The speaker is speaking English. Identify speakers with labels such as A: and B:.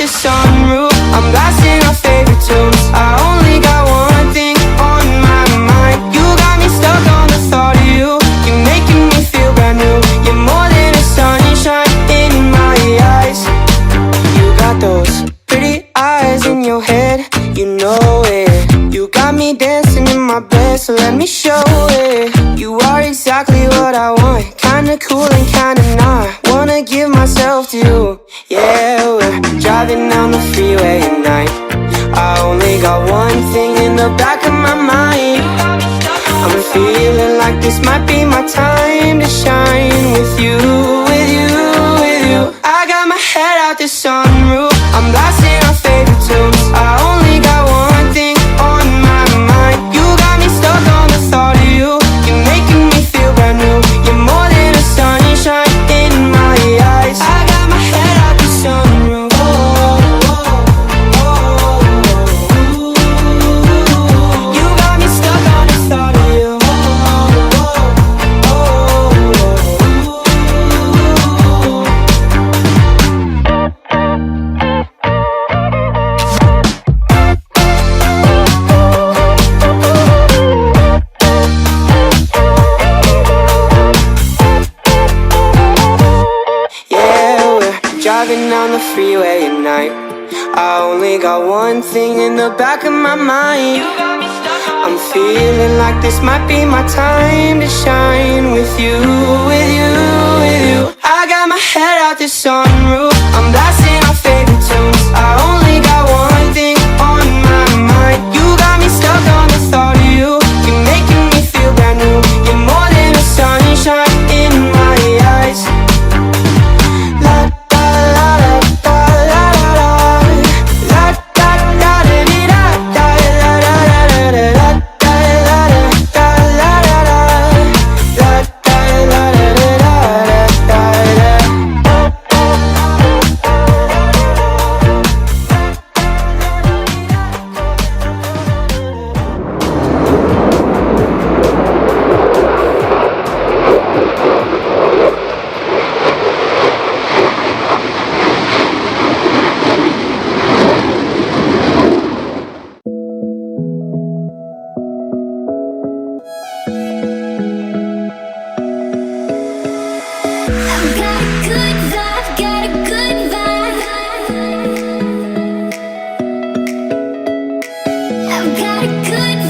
A: the sunroof, I'm blasting our favorite tunes. I only got one thing on my mind. You got me stuck on the thought of you. You're making me feel brand new. You're more than a sunshine in my eyes. You got those pretty eyes in your head, you know it. You got me dancing in my bed, so let me show it. You are exactly what I want, kinda cool and kinda not. Wanna give myself to you. Yeah, we're driving down the freeway at night. I only got one thing in the back of my mind. I'm feeling like this might be my time to shine. With you, with you, with you. I got my head out the sunroof, I'm blasting our favorite tunes. I only got one thing on my mind. You got me stuck on the thought of you. You're making me feel brand new. You're more than a sunshine in my eyes. I got my head out the sunroof. You got me stuck on the thought of you. Driving down the freeway at night. I only got one thing in the back of my mind. I'm feeling like this might be my time to shine. With you, with you, with you. I got my head out the sunroof, I'm blasting our favorite tunes. I only got one thing on my mind. You got me stuck on the thought of you. You're making me feel brand new. You're more than a sunshine in my eyes.
B: I've got a good